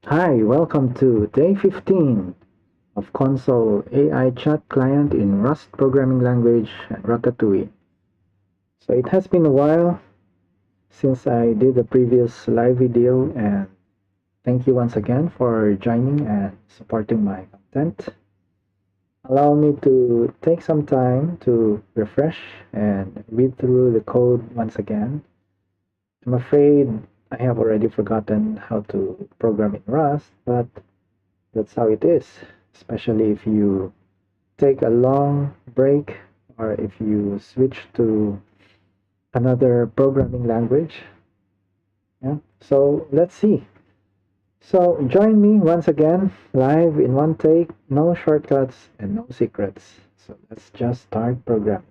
Hi, welcome to day 15 of Console AI Chat Client in Rust Programming Language and Ratatouille. So it has been a while since I did the previous live video, and thank you once again for joining and supporting my content. Allow me to take some time to refresh and read through the code once again. I'm afraid I have already forgotten how to program in Rust, but that's how it is, especially if you take a long break or if you switch to another programming language. Yeah. So let's see. So join me once again, live in one take, no shortcuts and no secrets. So let's just start programming.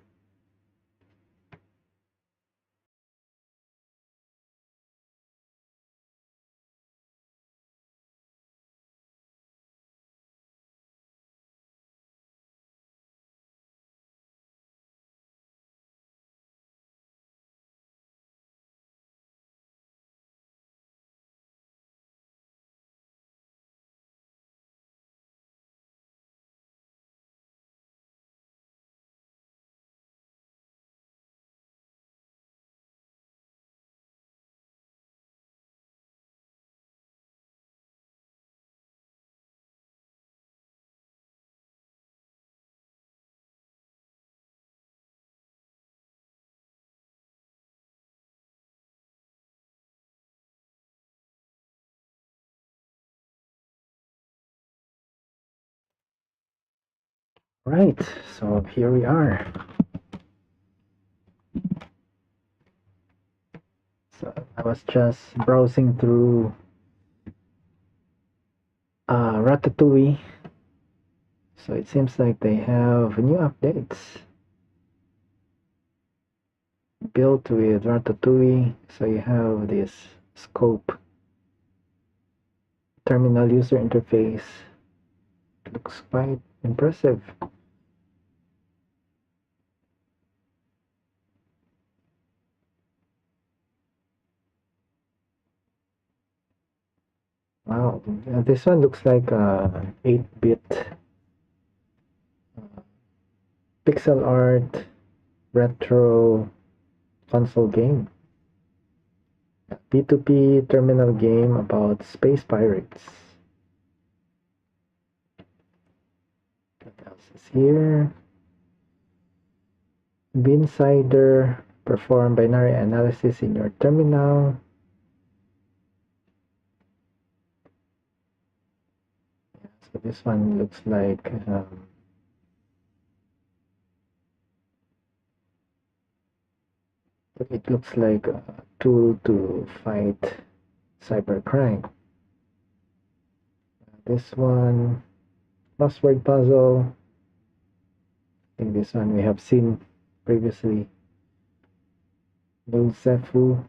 Right, so here we are. So I was just browsing through Ratatouille. So it seems like they have new updates built with Ratatouille. So you have this scope terminal user interface. It looks quite impressive. Wow, this one looks like a 8-bit pixel art retro console game. A P2P terminal game about space pirates. What else is here? Binsider, perform binary analysis in your terminal. Yeah, so this one looks like it looks like a tool to fight cybercrime. This one, crossword puzzle. I think this one we have seen previously. Lucefu,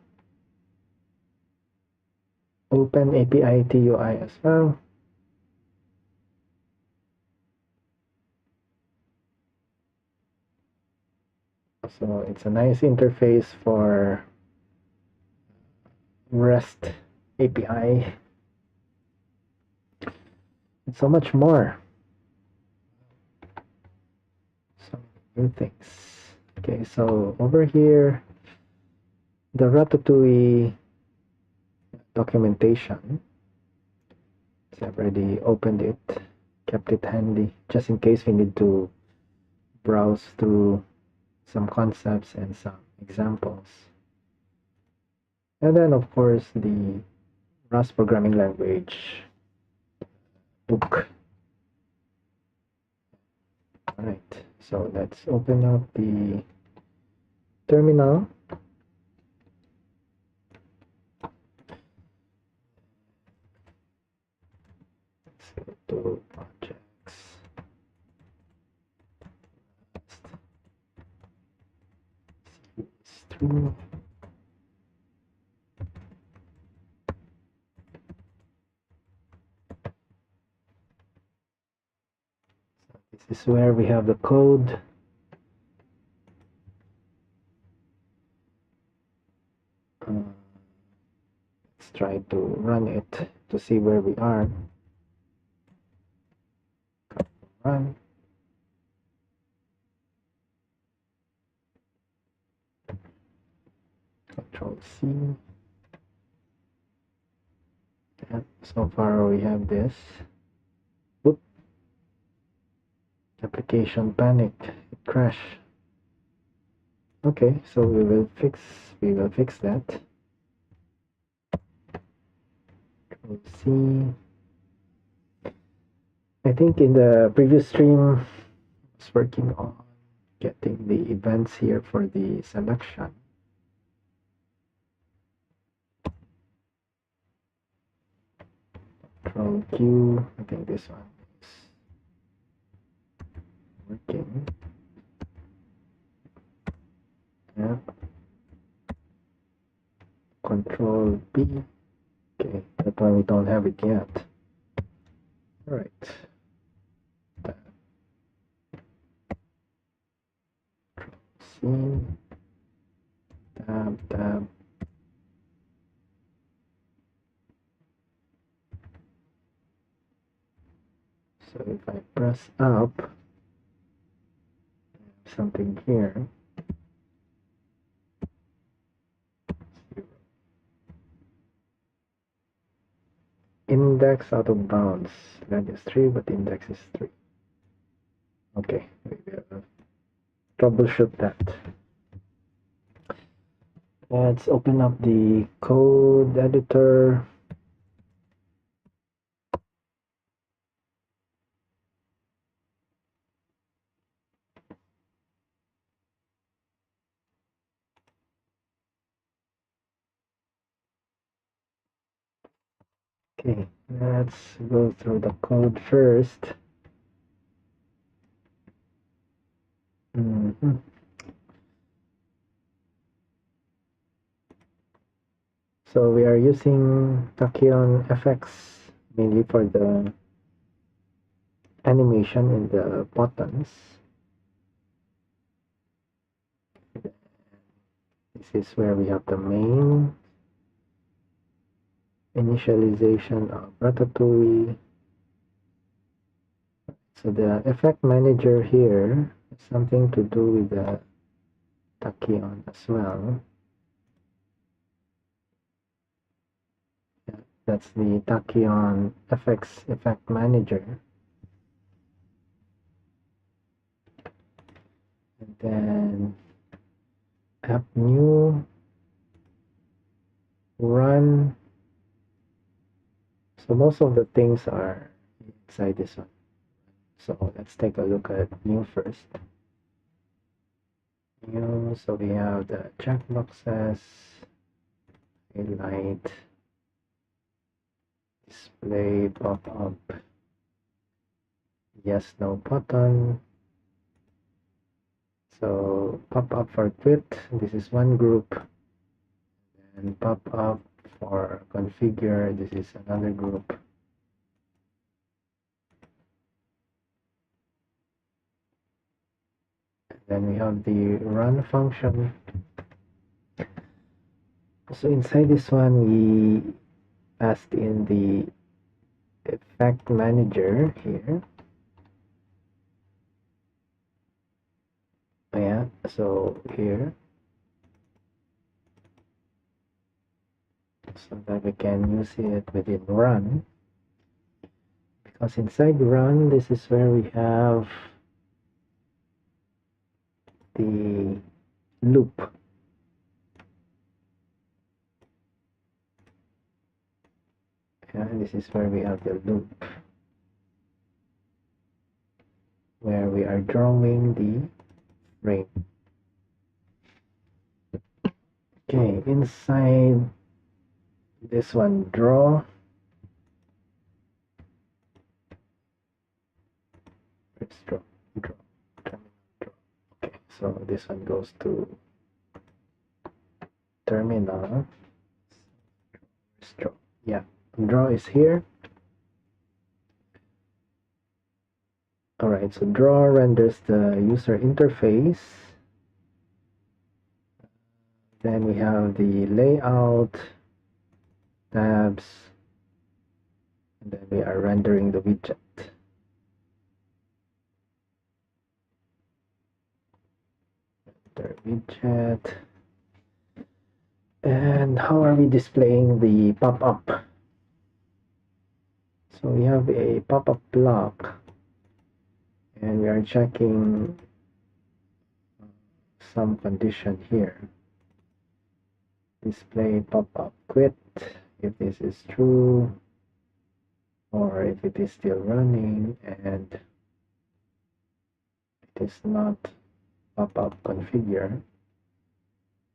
Open API TUI as well. So it's a nice interface for REST API and so much more. So many new things. Okay, so over here, the Ratatouille documentation. So I've already opened it, kept it handy, just in case we need to browse through some concepts and some examples. And then, of course, the Rust programming language book. All right, so let's open up the terminal. Let's go to projects. Series 3. This is where we have the code. Let's try to run it to see where we are. Run. Control C. And so far we have this. Whoop. Application panic. It crashed. Okay, so we will fix that. Control C. I think in the previous stream I was working on getting the events here for the selection. Control Q. I think this one is working. Yeah. Control B. Okay, that one we don't have it yet. All right. Control C. Tab. So if I press up, something here. Index out of bounds. That is 3, but the index is 3. Okay, we will troubleshoot that. Let's open up the code editor. Okay, let's go through the code first. So we are using Tachyon FX mainly for the animation in the buttons. This is where we have the main initialization of Ratatui. So the effect manager here has something to do with the Tachyon as well. Yeah, that's the Tachyon FX effect manager. And then app new, run. So most of the things are inside this one. So let's take a look at new first. New, so we have the checkboxes, highlight, display, pop-up, yes, no button. So pop-up for quit, this is one group, and pop-up for configure, this is another group. Then we have the run function. So inside this one, we passed in the effect manager here. Yeah, so here, so that we can use it within run, because inside run, this is where we have the loop. Yeah, this is where we have the loop, where we are drawing the frame. Okay, inside this one, draw. Let's draw. Okay, so this one goes to terminal. Draw. Yeah, draw is here. Alright, so draw renders the user interface. Then we have the layout, tabs, and then we are rendering the widget. Render widget. And how are we displaying the pop-up? So we have a pop-up block, and we are checking some condition here. Display pop-up quit if this is true, or if it is still running and it is not pop-up configure.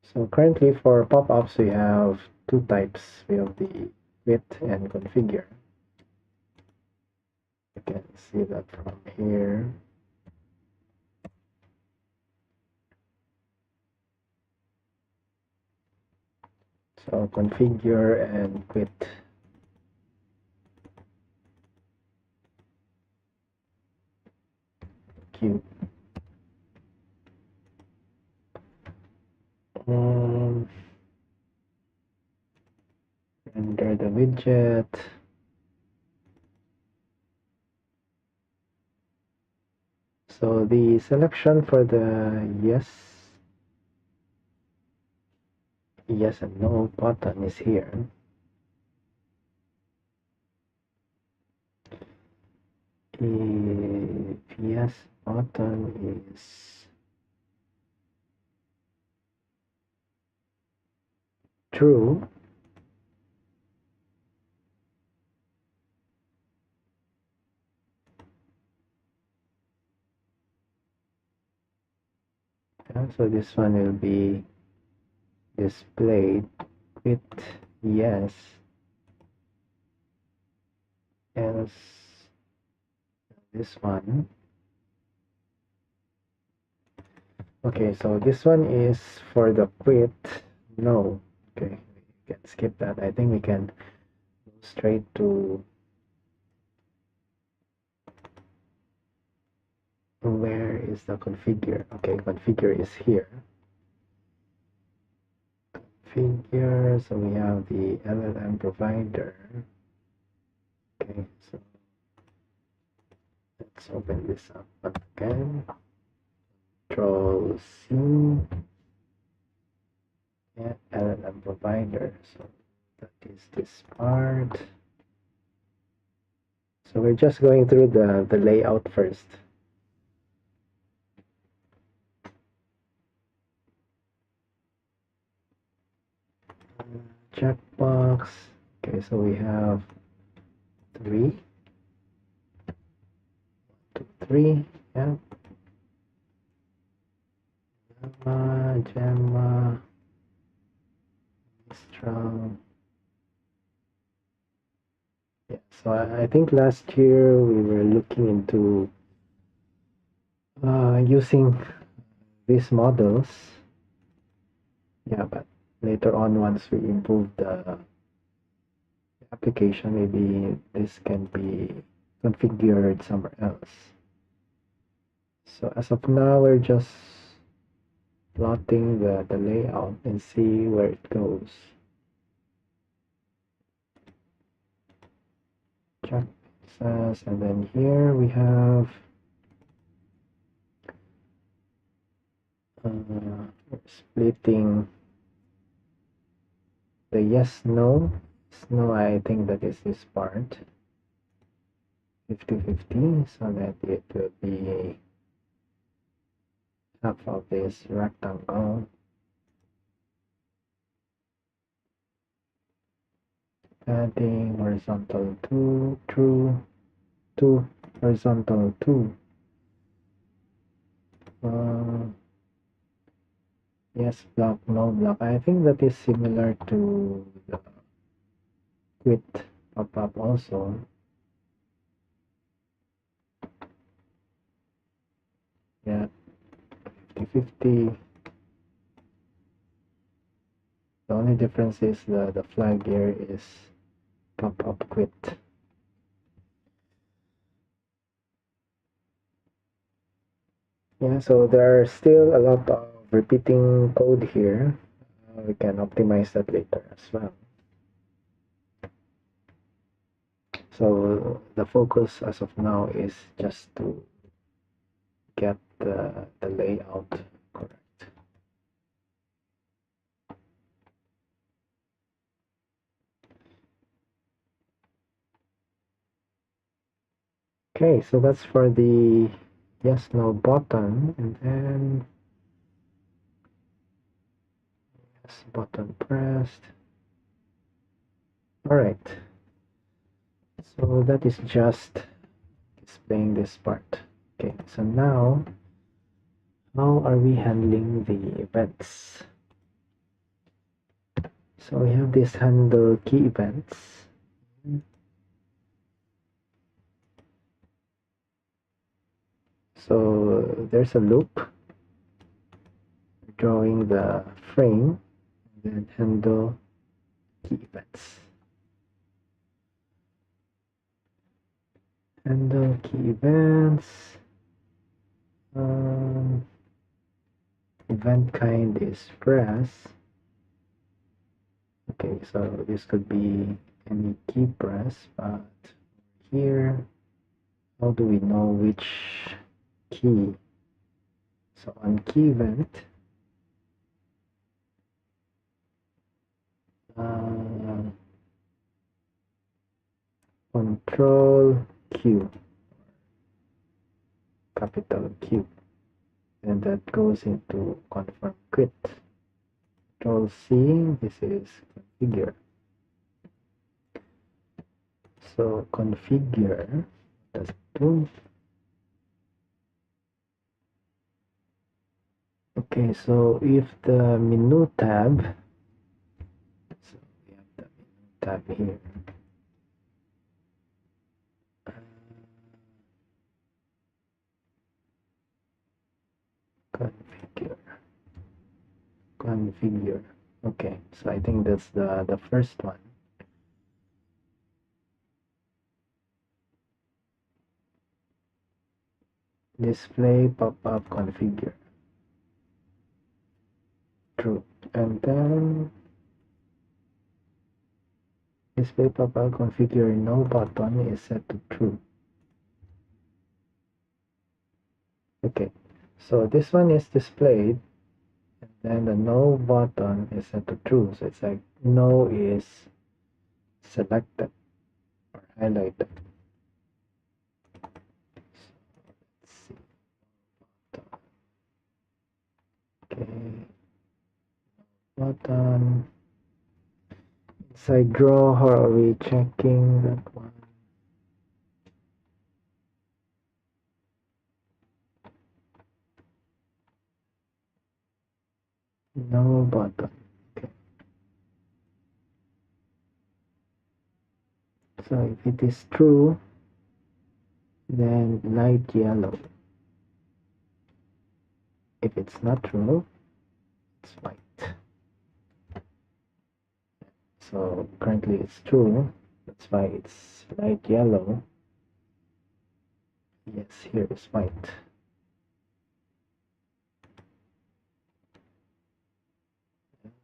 So currently for pop-ups we have two types. We have the quit and configure. You can see that from here. So configure and quit. Q. Render the widget. So the selection for the yes and no button is here. If yes button is true, so this one will be displayed with yes, else this one. Okay, so this one is for the quit. No. Okay, we can skip that. I think we can go straight to where is the configure. Okay, configure is here. Configure, so we have the LLM provider. Okay, so let's open this up again. Control C. Yeah, LLM provider. So that is this part. So we're just going through the layout first. Checkbox. Okay, so we have 3. 2, 3. Yeah. Gemma. Strong. Yeah, so I think last year we were looking into using these models. Yeah, but later on, once we improve the application, maybe this can be configured somewhere else. So as of now, we're just plotting the layout and see where it goes. Check access, and then here we have splitting the yes no. No, I think that is this part 50-50, so that it will be half of this rectangle. Adding horizontal 2 true, 2 horizontal 2. Yes block, no block. I think that is similar to the quit pop-up also. Yeah, 50-50. The only difference is the flag here is pop-up quit. Yeah, so there are still a lot of repeating code here. We can optimize that later as well. So the focus as of now is just to get the layout correct. Okay, so that's for the yes no button, and then yes button pressed. All right, so that is just displaying this part. Okay, so now how are we handling the events? So we have this handle key events. So there's a loop drawing the frame, and then handle key events. Handle key events. Event kind is press. Okay, so this could be any key press, but here, how do we know which key? So on key event, control Q, capital Q, and that goes into confirm quit. Control C, this is configure. So configure, does it do? Okay, so if the menu tab, so we have the menu tab here. Configure. Okay, so I think that's the first one. Display pop-up configure. True. And then display pop-up configure no button is set to true. Okay, so this one is displayed, and then the no button is set to true. So it's like no is selected or highlighted. So let's see. Okay, button. Inside draw, how are we checking that one? No button. Okay. So if it is true, then light yellow. If it's not true, it's white. So currently it's true, that's why it's light yellow. Yes, here is white.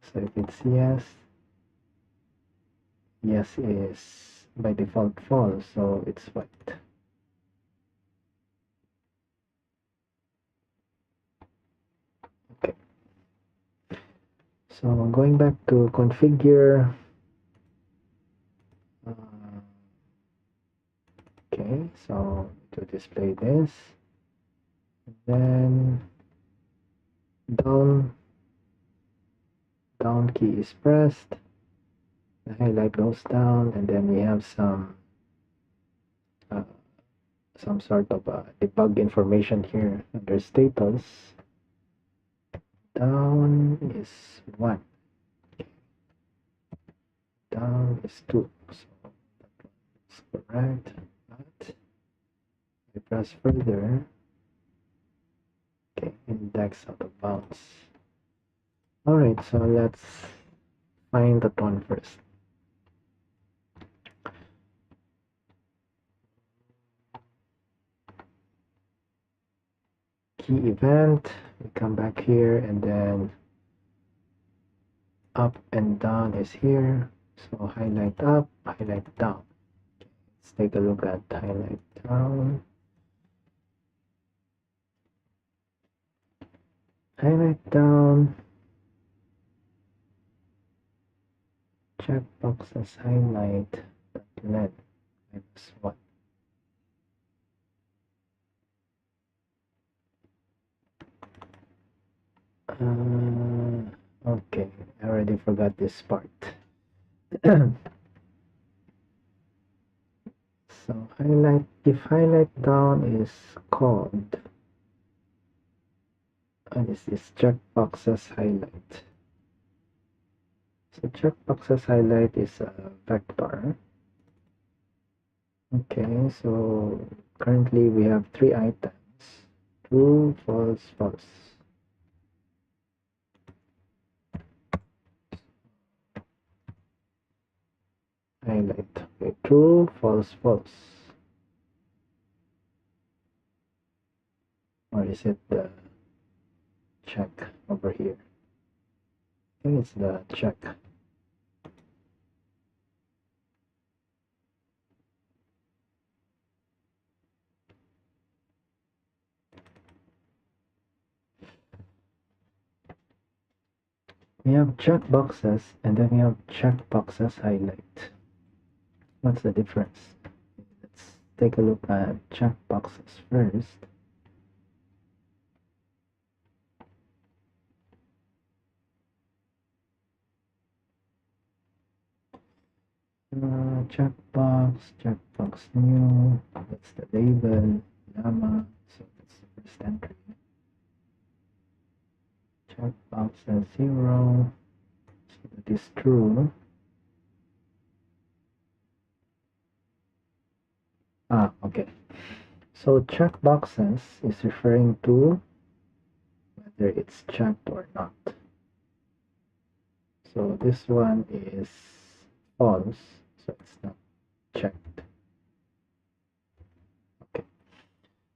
So if it's yes, yes is by default false, so it's white. Okay. So going back to configure. Okay, so to display this, then down key is pressed, the highlight goes down, and then we have some sort of debug information here under status. Down is 1, down is 2, so that's correct, but I press further. Okay, index out of bounds. Alright, so let's find that one first. Key event, we come back here, and then up and down is here. So highlight up, highlight down. Let's take a look at highlight down. Highlight down. Checkboxes highlight length -1. Okay, I already forgot this part. So if highlight down is called, this is checkboxes highlight. So checkboxes highlight is a vector. Okay, so currently we have 3 items: true, false, false. Highlight. Okay, true, false, false. Or is it the check over here? I think it's the check. We have check boxes and then we have check boxes highlight. What's the difference? Let's take a look at check boxes first. Checkbox new, that's the label, llama, so that's the first entry. Checkbox as 0, so that is true. Okay. So checkboxes is referring to whether it's checked or not. So this one is false, so it's not checked. Okay.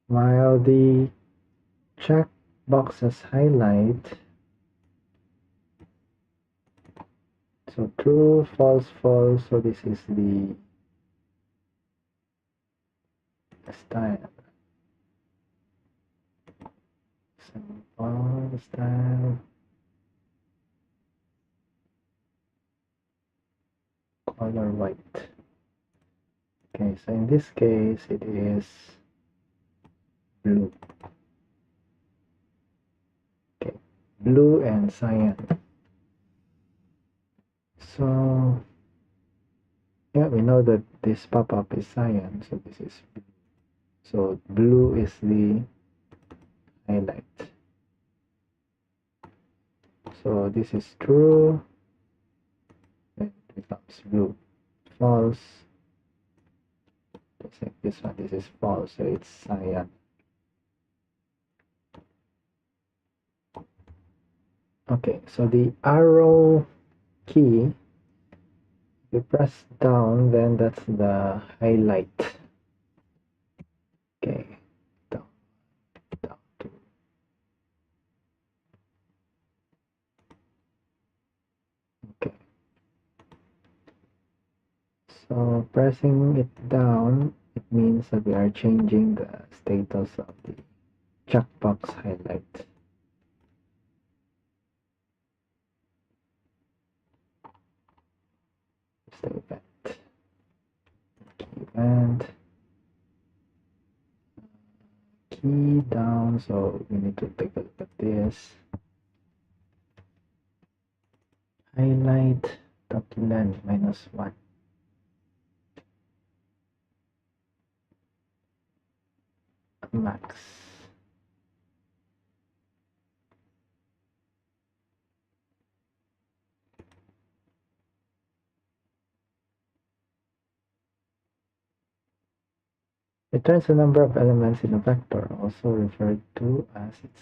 While the checkboxes highlight, so true, false, false, so this is the style. Simple style. Color white. Okay, so in this case it is blue. Okay, blue and cyan. So yeah, we know that this pop-up is cyan, so this is blue. So blue is the highlight. So this is true, then it becomes blue. False, just like this one, this is false, so it's cyan. Okay, so the arrow key, if you press down, then that's the highlight. Okay, down to okay. So pressing it down, it means that we are changing the status of the checkbox highlight. The event key down, so we need to take a look at this. Highlight document -1. Max. Returns the number of elements in a vector, also referred to as its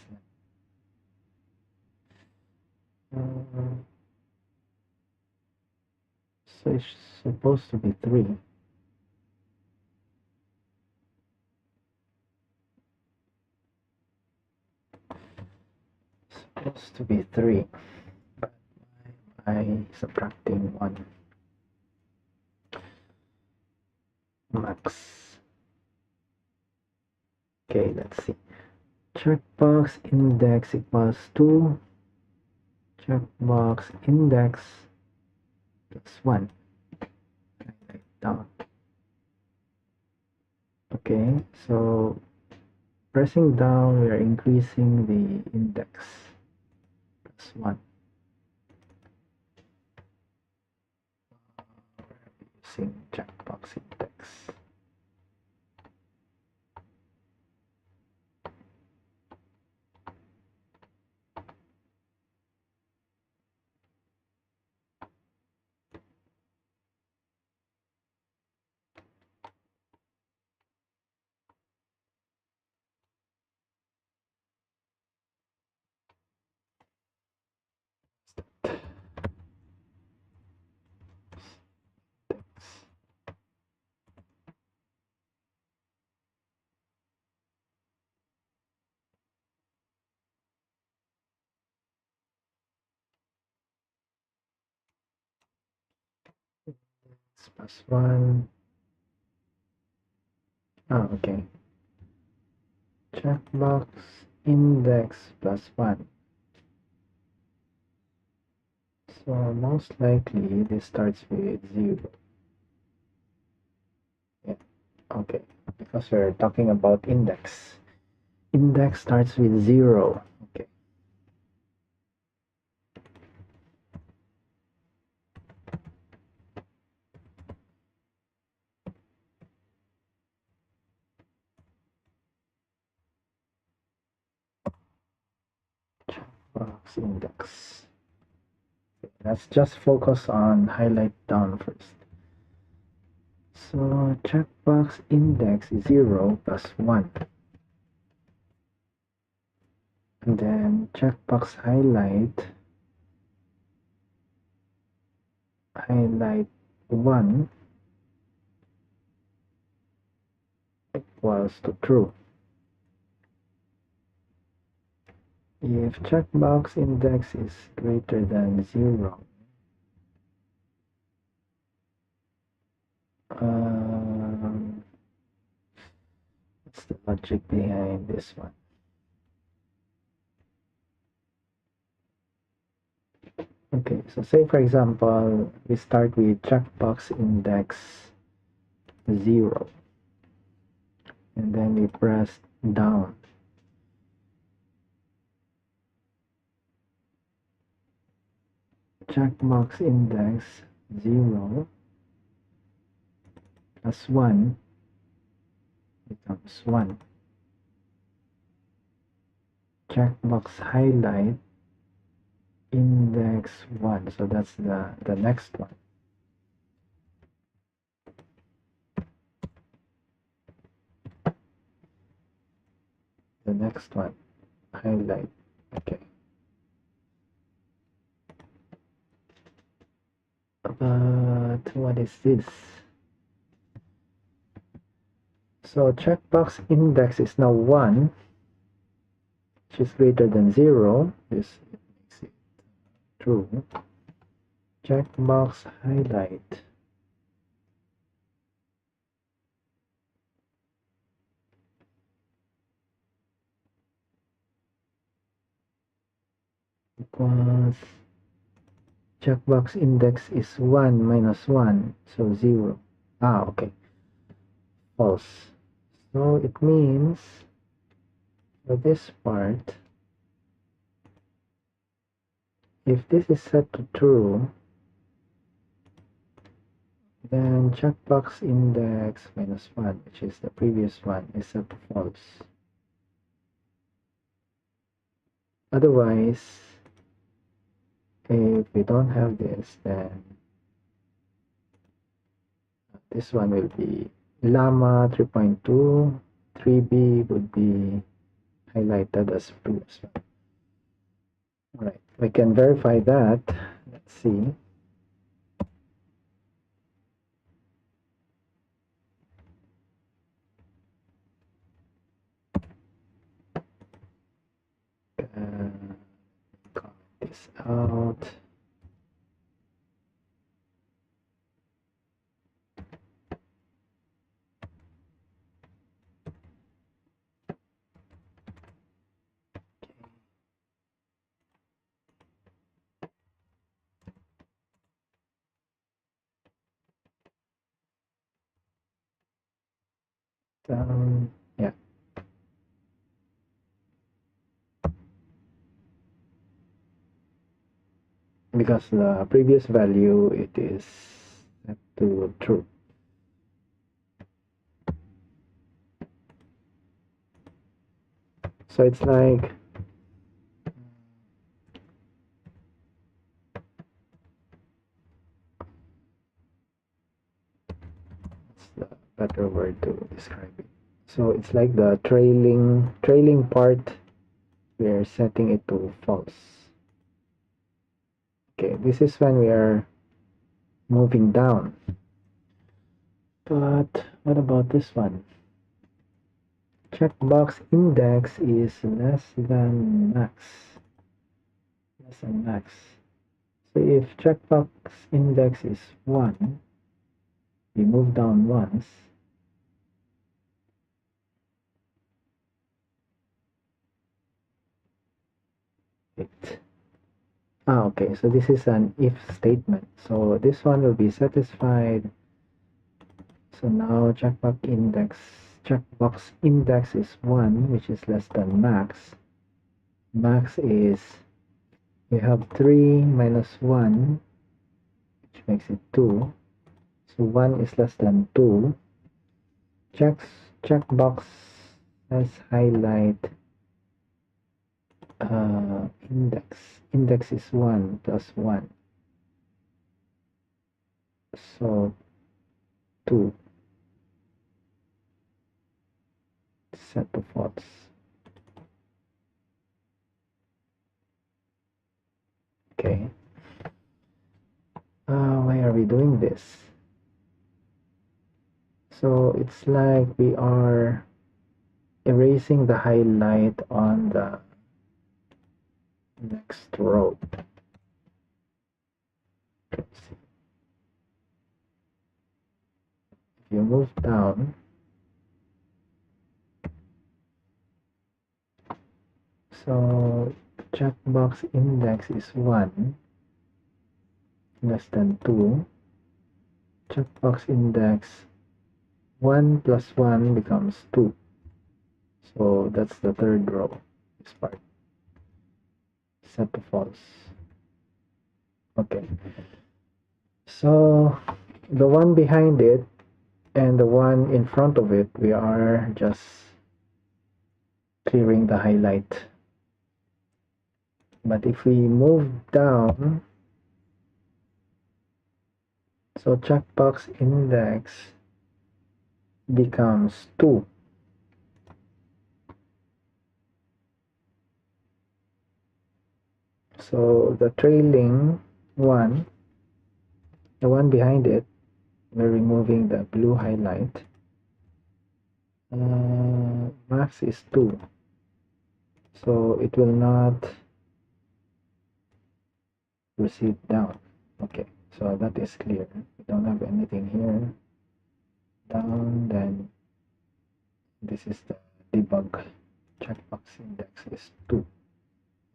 so it's supposed to be 3. Supposed to be 3, but by subtracting 1. Max. index. Okay, let's see. Checkbox index equals to checkbox index plus 1. Write down. Okay, so pressing down, we are increasing the index plus 1. Using checkbox index. Plus 1. Oh, okay. Checkbox index plus 1. So most likely this starts with 0. Yeah, okay. Because we're talking about index. Index starts with 0. Okay. Checkbox index. Let's just focus on highlight down first. So checkbox index is 0 plus 1. And then checkbox highlight 1 equals to true. If checkbox index is greater than 0, what's the logic behind this one? Okay, so say for example, we start with checkbox index 0, and then we press down. Checkbox index 0 plus 1 becomes 1. Checkbox highlight index 1, so that's the next one. The next one, highlight. Okay. But what is this? So checkbox index is now 1, which is greater than 0. This makes it true. Checkbox highlight equals checkbox index is 1 minus 1, so 0. Okay. False. So it means for this part, if this is set to true, then checkbox index minus 1, which is the previous one, is set to false. Otherwise, if we don't have this, then this one will be llama 3.2, 3b would be highlighted as previous one. Alright, we can verify that. Let's see. Comment this out. Yeah, because the previous value it is set to true. So it's like it's the better word to describe it. So it's like the trailing part, we're setting it to false. Okay, this is when we are moving down. But what about this one? Checkbox index is less than max. Less than max. So if checkbox index is 1, we move down once. Okay, so this is an if statement. So this one will be satisfied. So now checkbox index is 1, which is less than max. Max is, we have 3 minus 1, which makes it 2. So 1 is less than 2. Checkbox has highlight index is 1 plus 1, so 2, set to false. Okay, why are we doing this? So it's like we are erasing the highlight on the next row. Let's see. If you move down, so checkbox index is 1 less than 2. Checkbox index 1 plus 1 becomes 2. So that's the third row, this part. Set to false. Okay. So the one behind it and the one in front of it, we are just clearing the highlight. But if we move down, so checkbox index becomes 2. So the trailing one, the one behind it, we're removing the blue highlight. Max is 2. So it will not proceed down. Okay, so that is clear. We don't have anything here. Down, then this is the debug. Checkbox index is 2.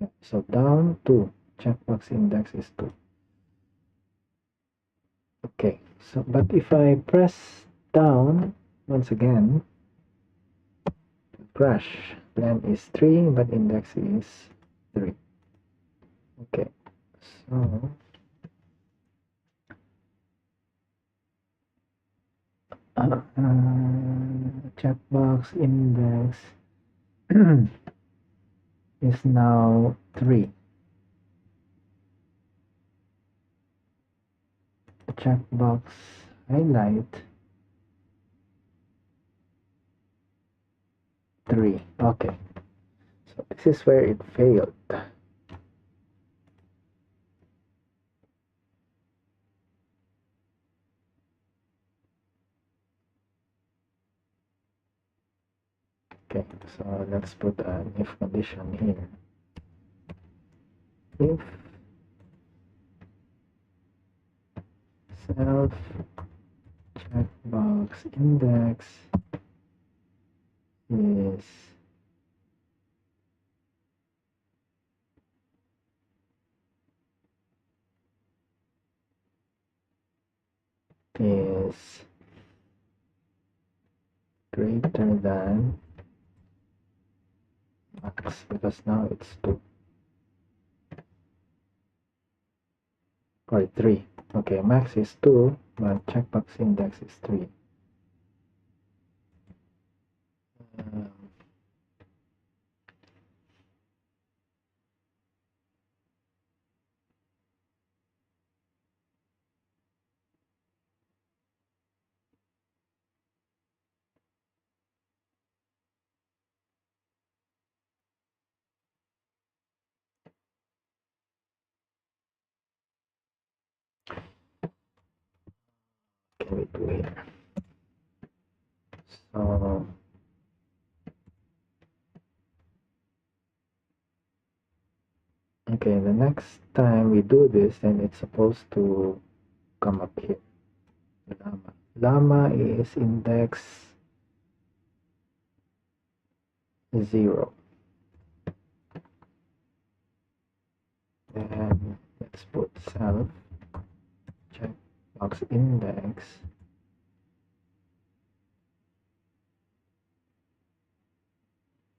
Yeah, so down 2. Checkbox index is 2. Okay, so but if I press down once again, crash. Plan is 3, but index is 3. Okay, so checkbox index is now 3. Checkbox highlight 3. Okay, so this is where it failed. Okay, so let's put an if condition here. If self checkbox index is is greater than max, because now it's 2 or 3. Okay, max is 2, but checkbox index is 3. Um, can we do here? So okay, the next time we do this, then it's supposed to come up here. Llama. Llama is index 0. And let's put self checkbox index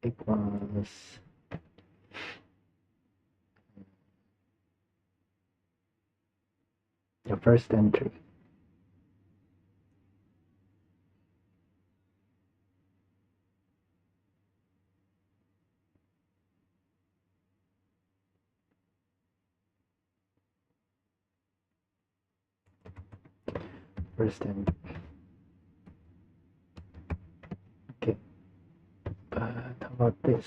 equals the first entry. First entry. Okay, but how about this?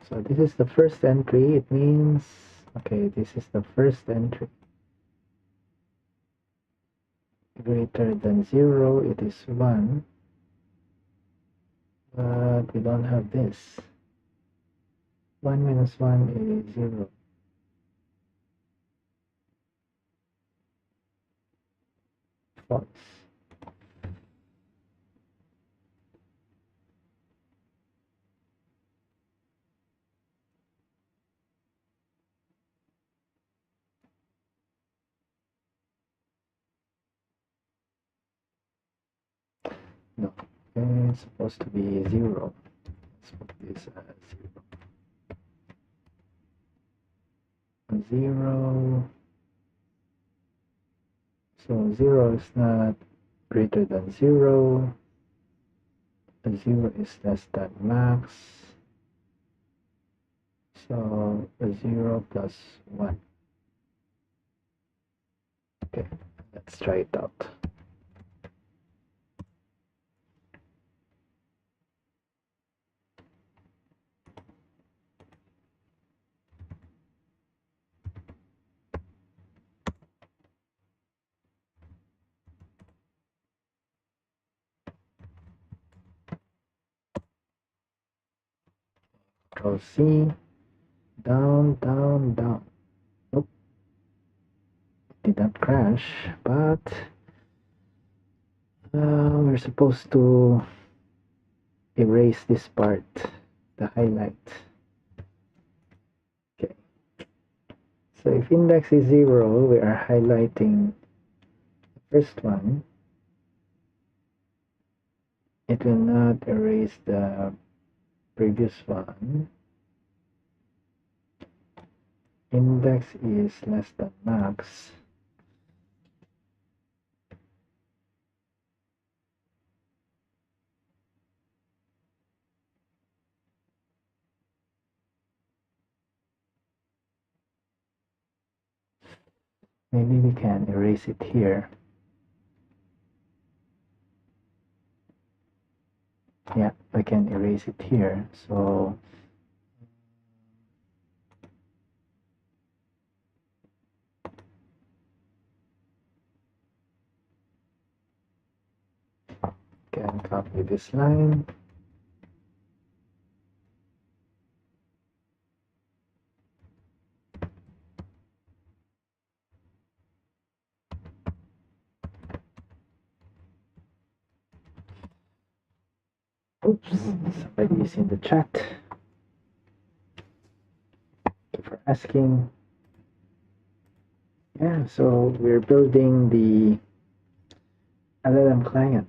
So this is the first entry. It means, okay, this is the first entry. Greater than 0, it is 1. But we don't have this. 1 minus 1 is 0. False. No, it's supposed to be 0. Let's put this as 0. 0. So 0 is not greater than 0. 0 is less than max. So 0 plus 1. Okay, let's try it out. Control C, down, down, down. Nope, did not crash, but we're supposed to erase this part, the highlight. Okay, so if index is 0, we are highlighting the first one. It will not erase the previous one. Index is less than max. Maybe we can erase it here. Yeah, we can erase it here. So can copy this line. Oops, somebody is in the chat. Thank you for asking. Yeah, so we're building the LLM Client.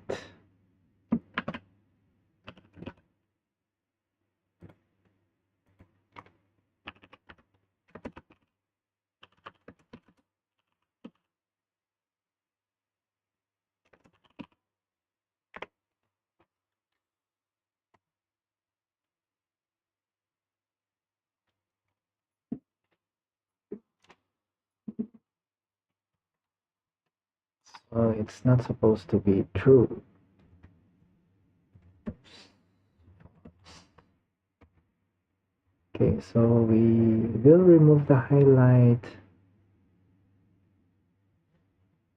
So it's not supposed to be true. Okay, so we will remove the highlight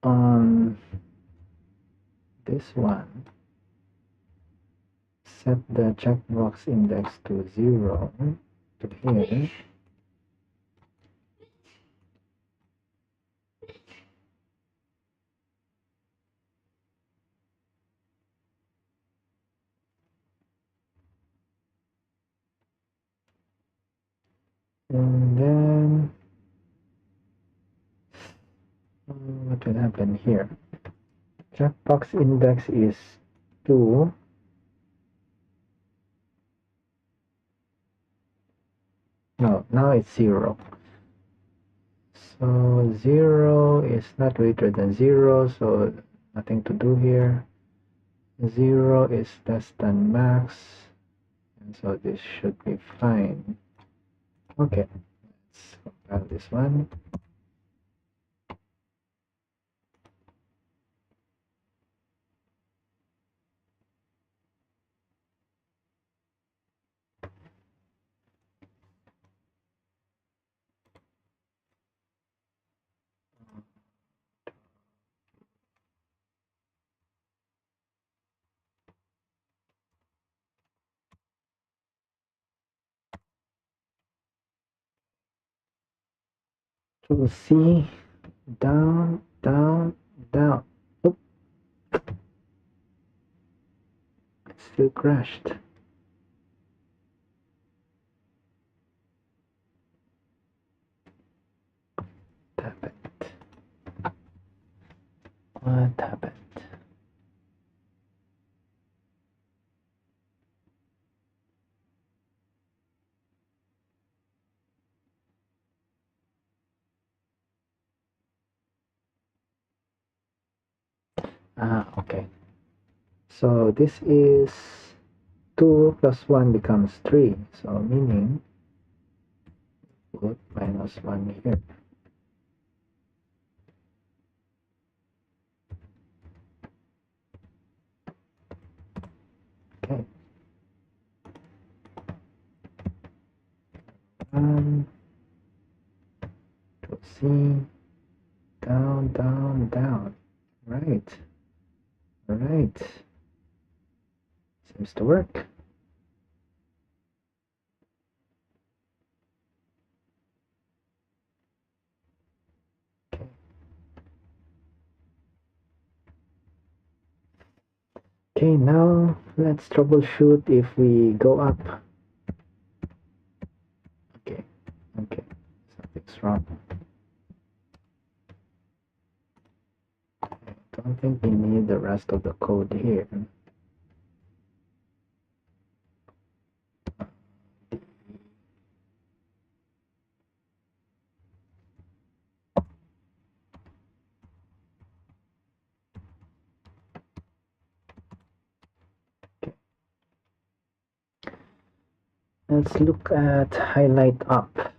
on this one. Set the checkbox index to 0 to here. And then what will happen here? Checkbox index is 2. No, now it's 0. So 0 is not greater than 0, so nothing to do here. 0 is less than max, and so this should be fine. Okay, let's compile this one. To C, down, down, down. Oop. It still crashed. What happened? What happened? Okay. So this is 2 plus 1 becomes 3. So meaning put minus 1 here. Okay. To C, down, down, down. Right. All right. Seems to work. Okay, now let's troubleshoot if we go up. Okay, okay, something's wrong. I don't think we need the rest of the code here. Okay. Let's look at highlight up.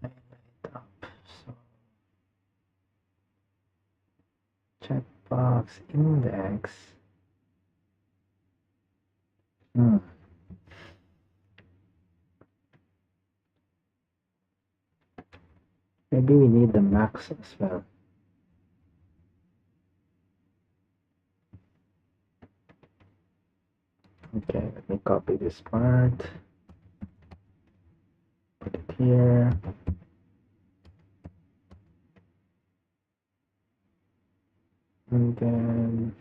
Highlight up. So checkbox index. Maybe we need the max as well. Okay, let me copy this part. Put it here. And then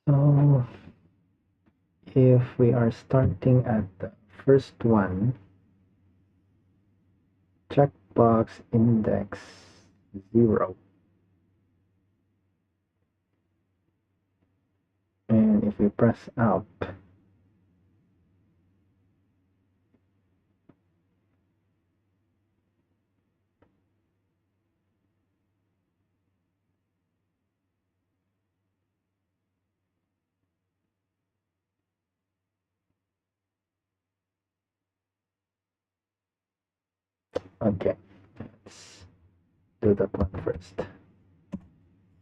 So if we are starting at the first one, checkbox index 0. And if we press up, okay, let's do that one first.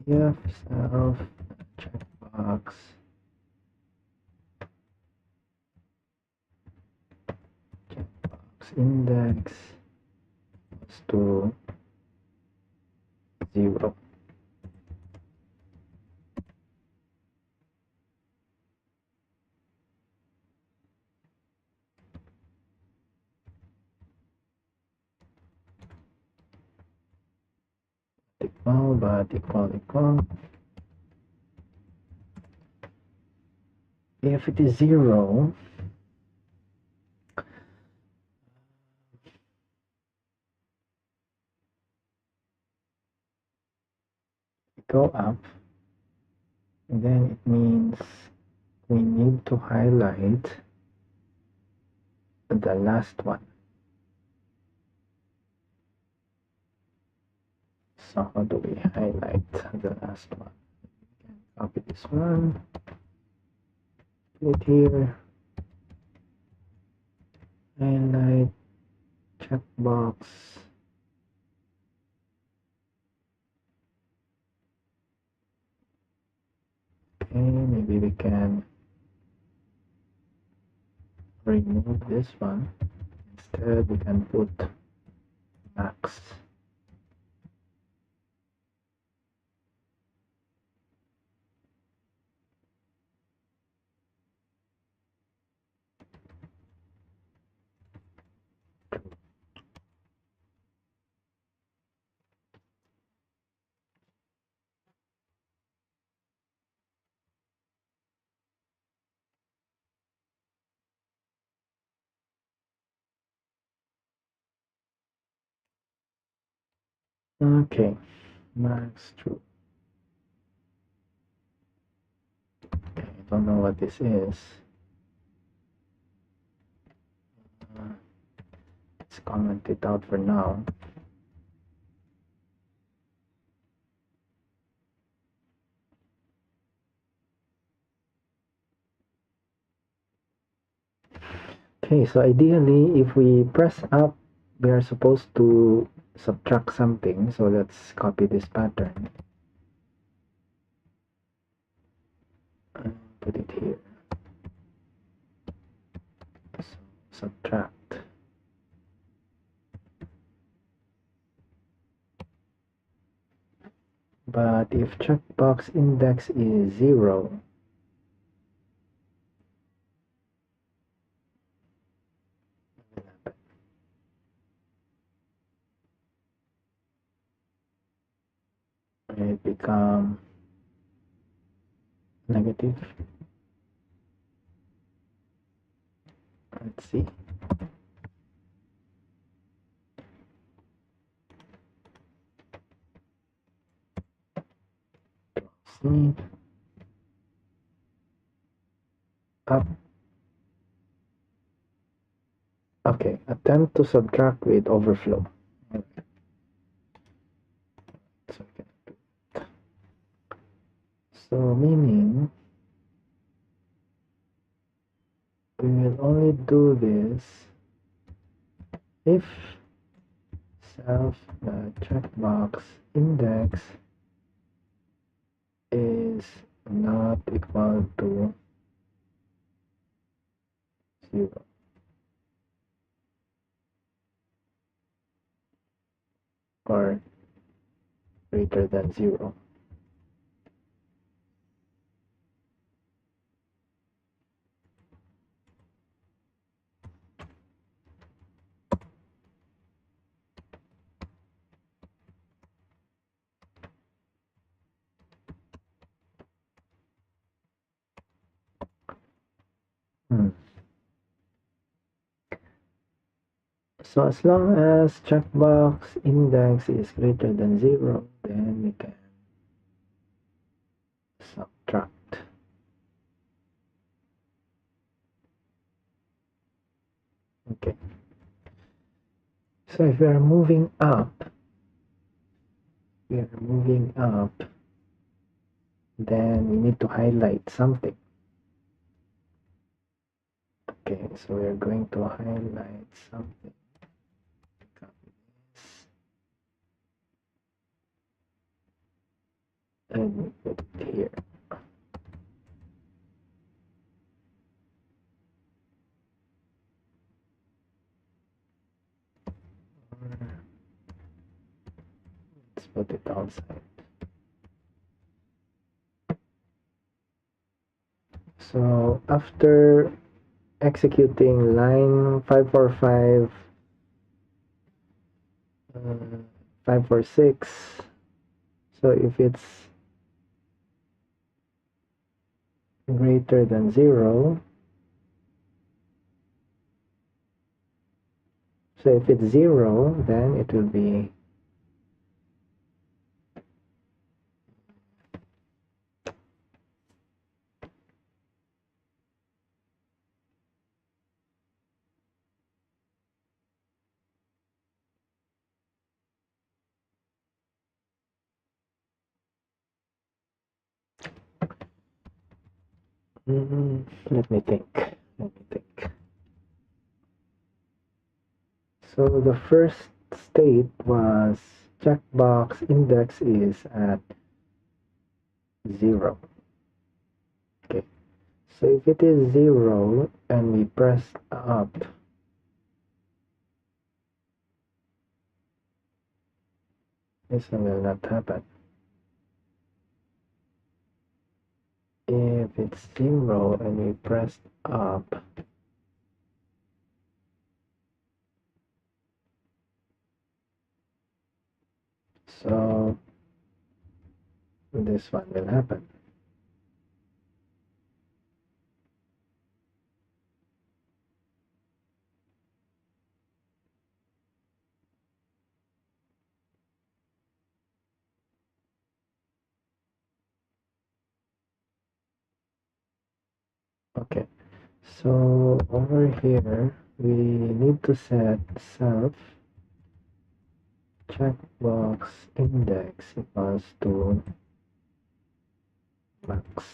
If self checkbox index equals to 0. Equal, but equal. If it is 0, go up, and then it means we need to highlight the last one. So how do we highlight the last one? We can copy this one, put it here, highlight, checkbox. Okay, maybe we can remove this one. Instead, we can put max. Okay, max true. Okay, I don't know what this is. Let's comment it out for now. Okay, so ideally, if we press up, we are supposed to subtract something. So let's copy this pattern and put it here. So subtract. But if checkbox index is 0, it become negative. Let's see. See. Up. Okay, attempt to subtract with overflow. Okay. So, so meaning we will only do this if self the checkbox index is not equal to 0 or greater than 0. So as long as checkbox index is greater than 0, then we can subtract. Okay. So if we are moving up, then we need to highlight something. Okay, so we are going to highlight something. Copy this and put it here. Let's put it outside. So after executing line 545, 546, so if it's greater than 0, so if it's 0, then it will be let me think. So the first state was checkbox index is at 0. Okay. So if it is 0 and we press up, this one will not happen. If it's 0 and we press up, so this one will happen. Okay, so over here we need to set self checkbox index equals to max.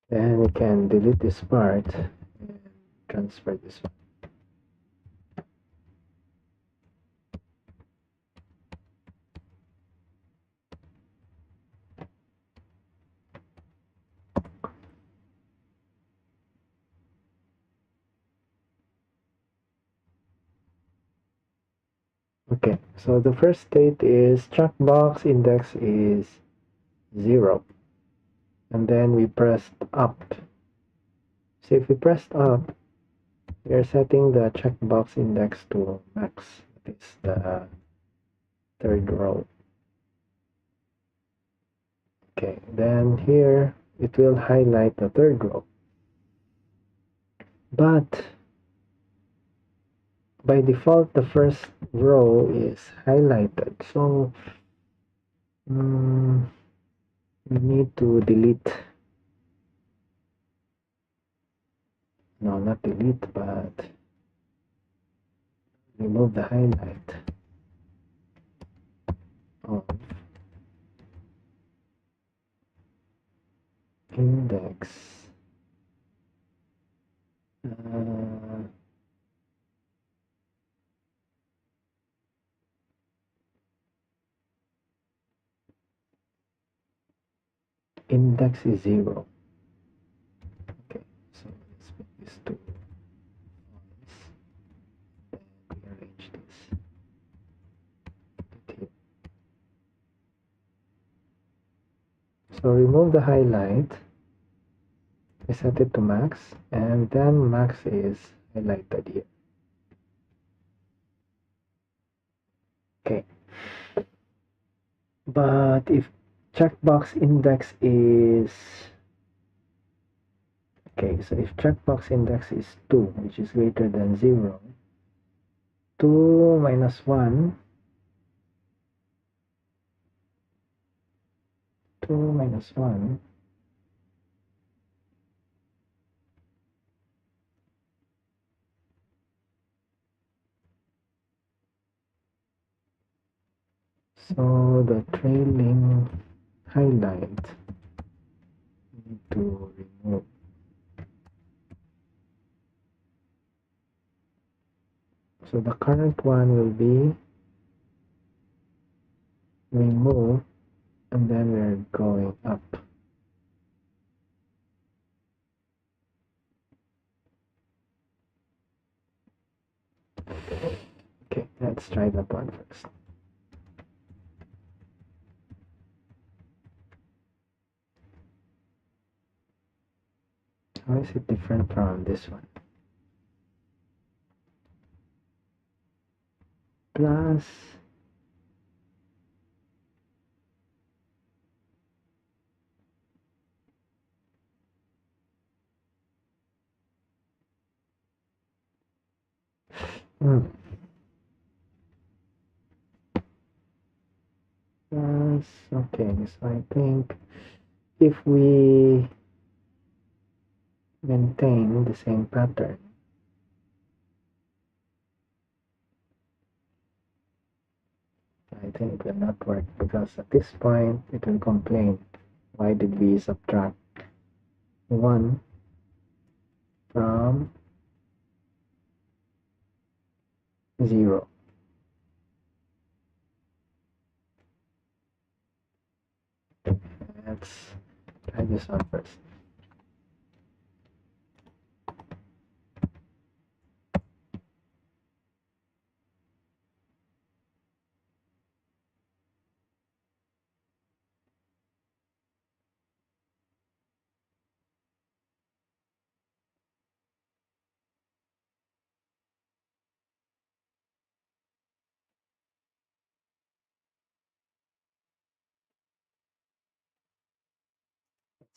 Then we can delete this part and transfer this one. Okay, so the first state is checkbox index is 0. And then we pressed up. So if we pressed up, we are setting the checkbox index to max. That is the third row. Okay, then here it will highlight the third row. But by default, the first row is highlighted. So we need to delete. No, not delete, but remove the highlight of index. Index is 0. Okay, so let's make this 2 ones. Then rearrange this. Put it here. So remove the highlight. I set it to max, and then max is highlighted here. Okay. But if checkbox index is okay, so if checkbox index is 2, which is greater than 0, 2 minus 1, 2 minus 1, so the trailing highlight need to remove. So the current one will be removed, and then we're going up. Okay, let's try that one first. How is it different from this one? Plus plus, okay, so I think if we maintain the same pattern, I think it will not work, because at this point it will complain, why did we subtract 1 from 0? Let's try this one first.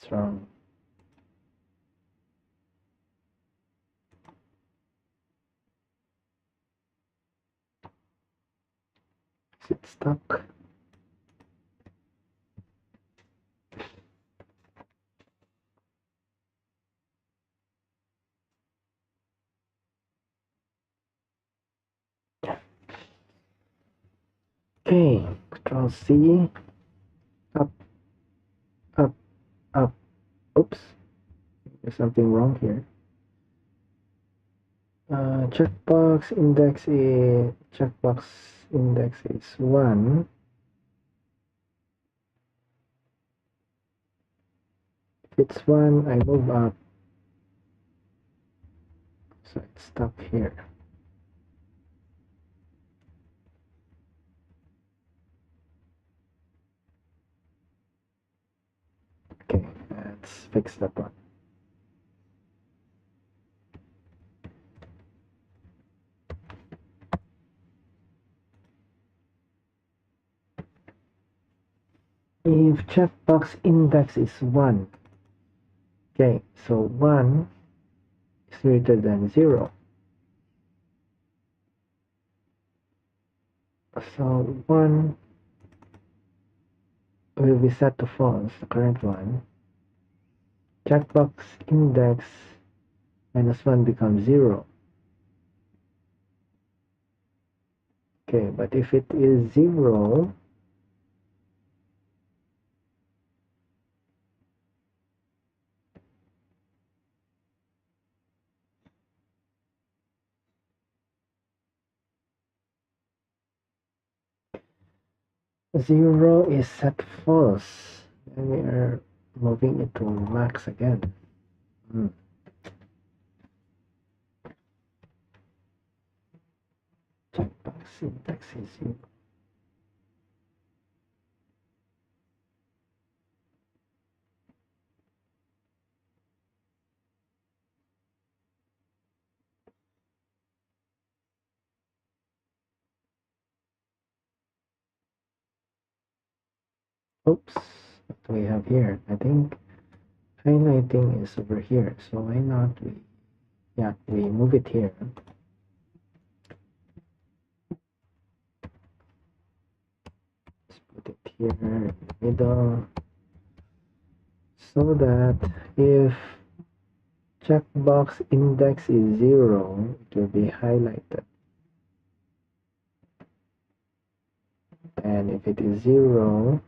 It's wrong. Is it stuck? Okay, Control C, up, up, up. Oops, there's something wrong here. Checkbox index is 1. If it's 1, I move up, so it's stuck here. Okay, let's fix that one. If checkbox index is 1, okay, so 1 is greater than 0. So 1 will be set to false, the current one. Checkbox index minus 1 becomes 0. Okay, but if it is 0, zero is set false, and we are moving it to max again. Checkbox index is 0. Oops, what do we have here? I think highlighting is over here, so why not we move it here. Let's put it here in the middle, so that if checkbox index is 0, it will be highlighted. And if it is 0,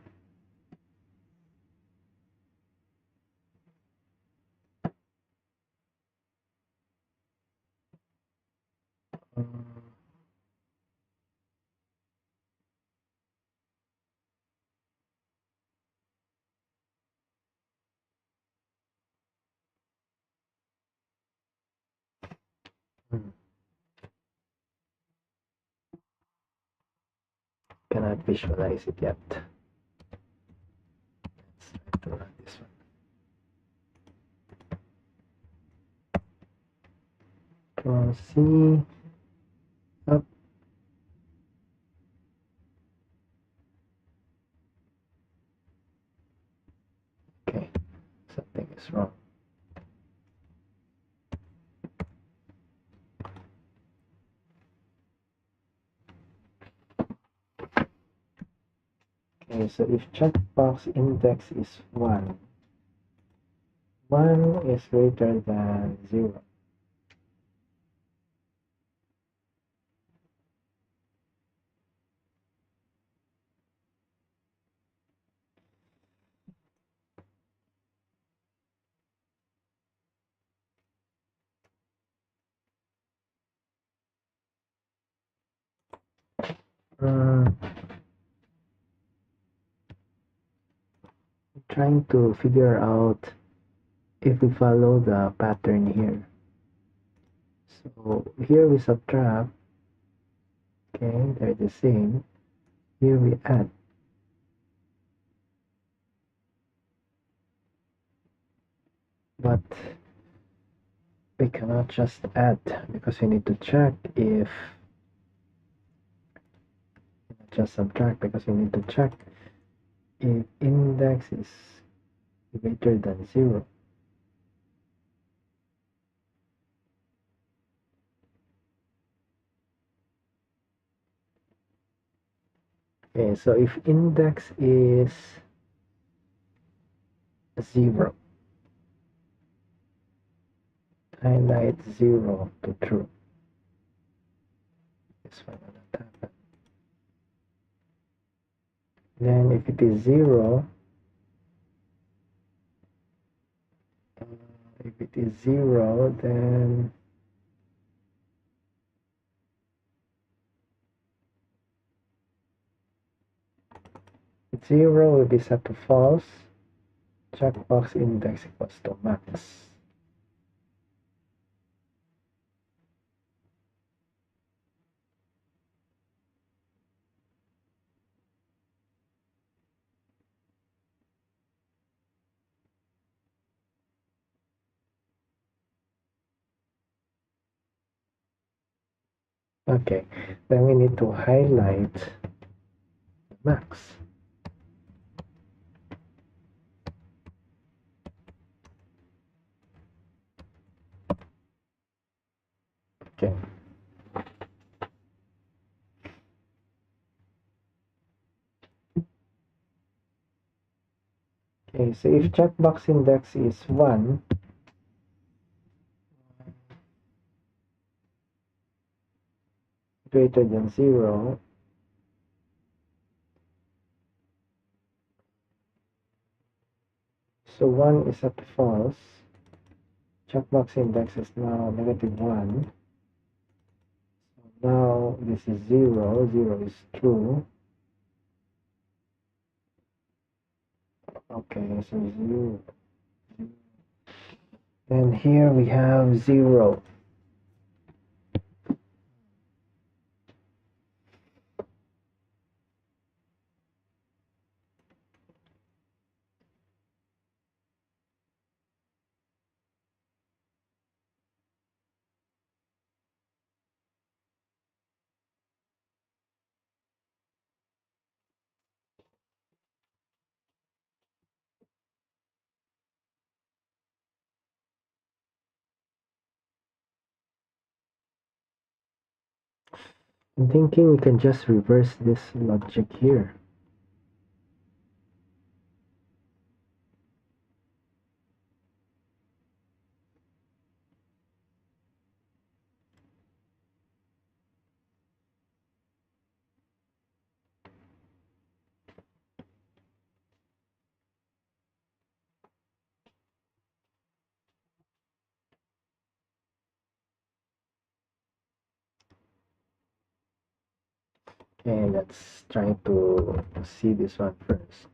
uh, cannot visualize it yet. Let's try to run this one. Control C, up. Okay, something is wrong. Okay, so if checkbox index is 1, 1 is greater than 0. I'm trying to figure out if we follow the pattern here. So here we subtract, okay, they're the same. Here we add. But we cannot just add because we need to check if, just subtract because we need to check if index is greater than 0. Okay, so if index is 0, highlight 0 to true. This one will not happen. Then if it is 0, then 0 will be set to false. Checkbox index equals to max. Okay, then we need to highlight max. Okay. Okay, so if checkbox index is 1, greater than 0, so 1 is set to false. Checkbox index is now -1. So now this is 0, 0 is true. Okay, so 0. And here we have 0. I'm thinking we can just reverse this logic here. Okay, let's try to see this one first.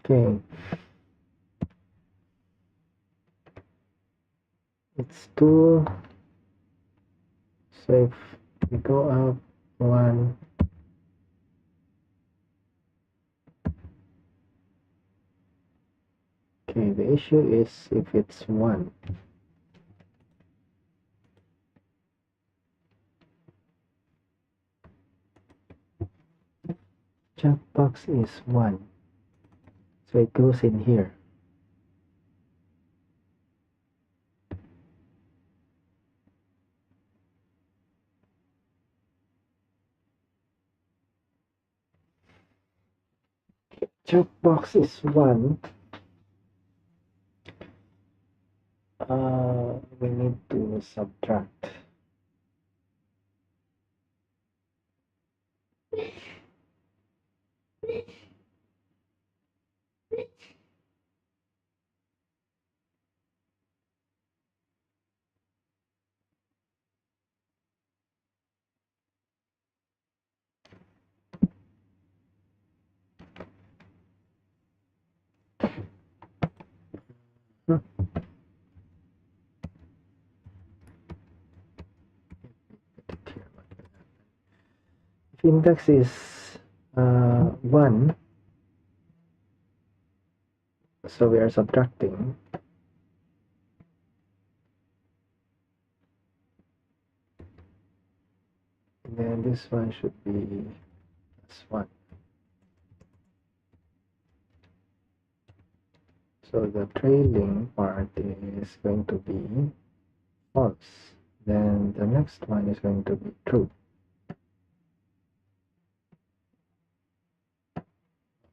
Okay, it's 2. So if we go up 1, okay, the issue is if it's 1. Checkbox is 1. So it goes in here. Checkbox is 1. We need to subtract. Hmm. If index is 1, so we are subtracting. And then this one should be plus 1. So the trailing part is going to be false. Then the next one is going to be true.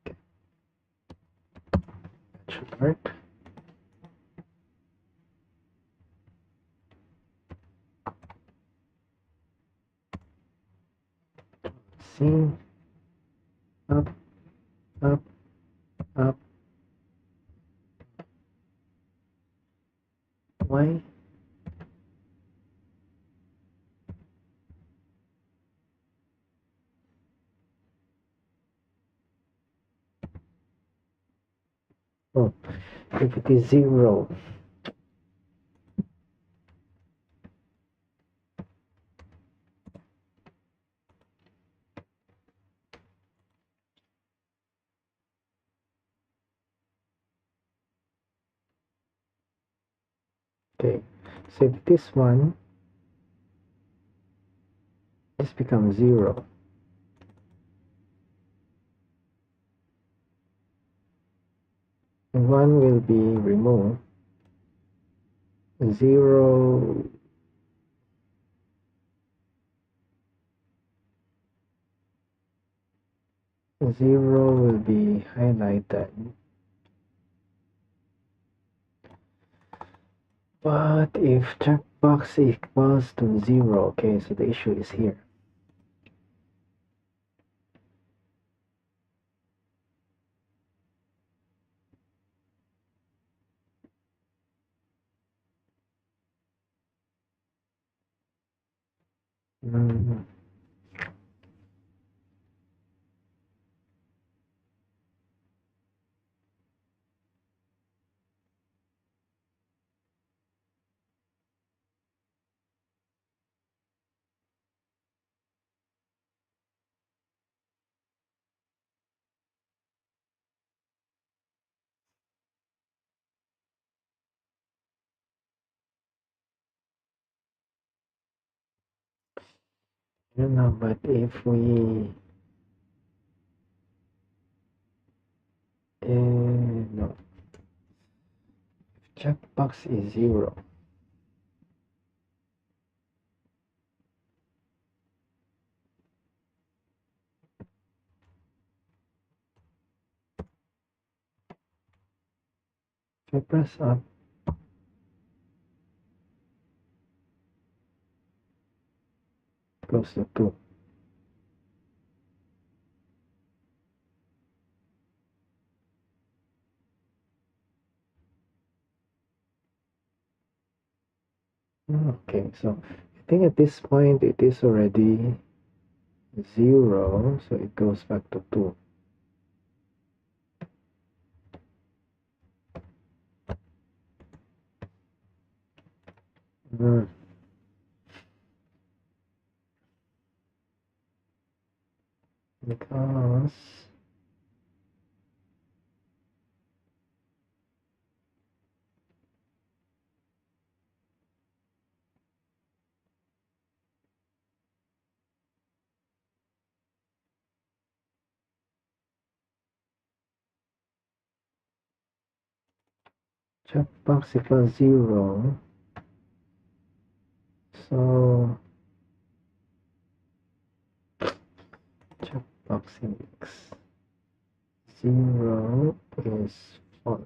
Okay. That should work. See, up, up, up. Why? Oh, if it is 0, okay. So if this one, this becomes 0. And 1 will be removed. 0, 0 will be highlighted. But if checkbox equals to 0, okay, so the issue is here. Mm. I don't know, but if we no, checkbox is 0. If I press up, it goes to 2. Okay, so I think at this point it is already 0, so it goes back to 2. Because checkbox equals 0, so checkbox index 0 is false.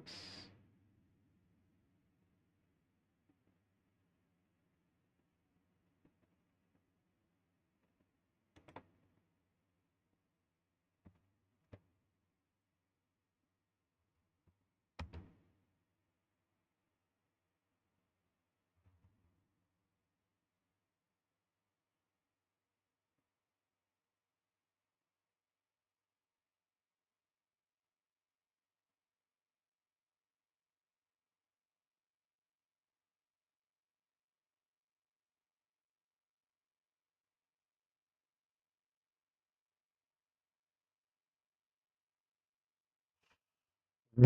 So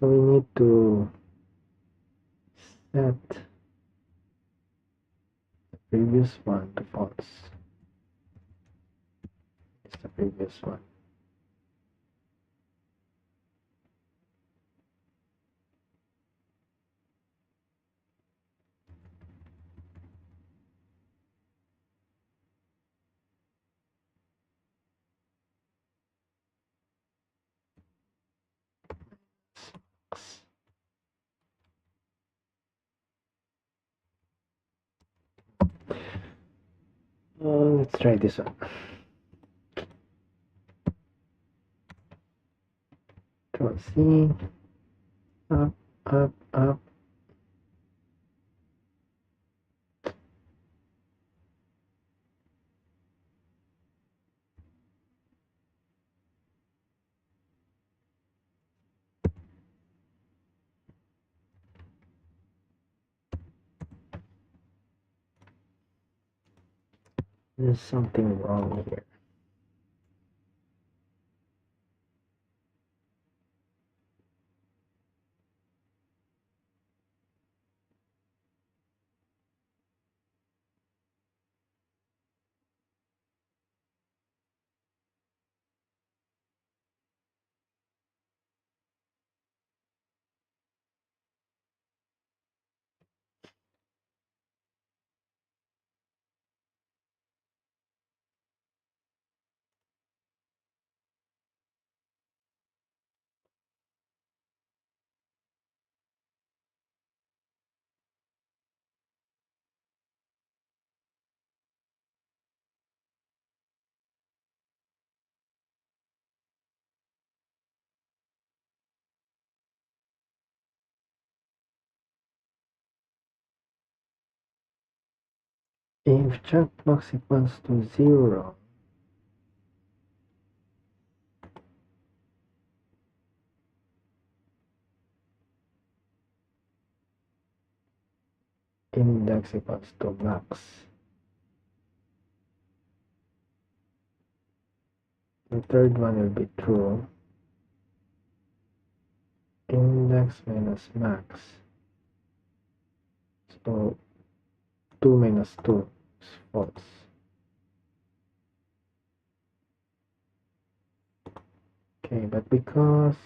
we need to set the previous one to false. It's the previous one. Let's try this one. Control C, up, up, up. There's something wrong here. If checkbox equals to 0, index equals to max, the third one will be true. Index minus max, so 2 minus 2 is false. Okay, but because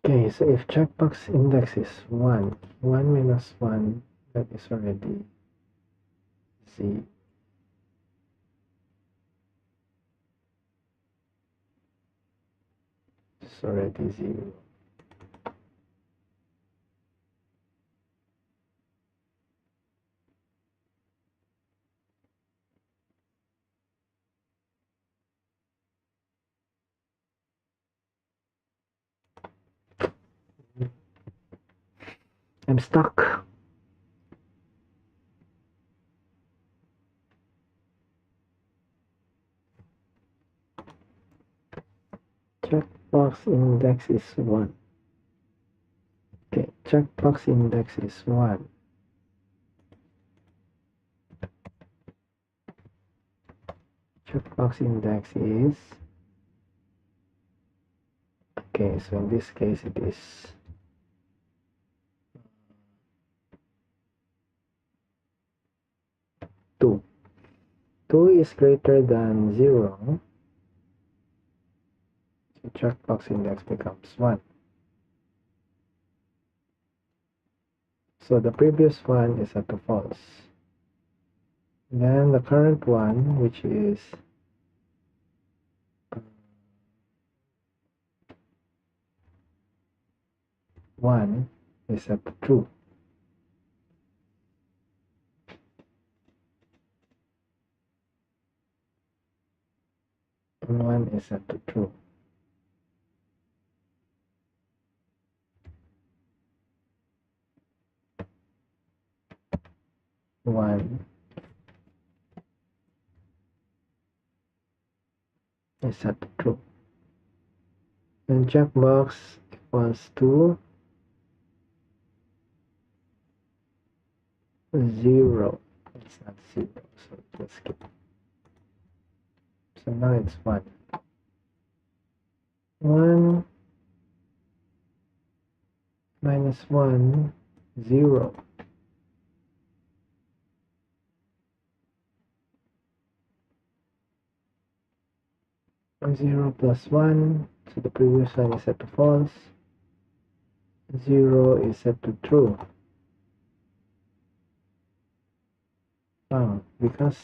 Okay, so if checkbox index is 1, 1 minus 1, that is already z. It's already 0. I'm stuck. Checkbox index is 1. Okay, checkbox index is 1. Checkbox index is, okay, so in this case it is 2. 2 is greater than 0, so checkbox index becomes 1. So the previous one is set to false. Then the current one, which is 1, is set to true. And 1 is set to true. One is set to true. And checkbox equals to 0. It's not 0, so let's skip. So now it's 1. 1 minus 1, 0. 0 plus 1, so the previous one is set to false. 0 is set to true. Oh, because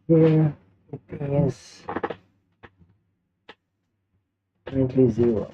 here it is currently 0.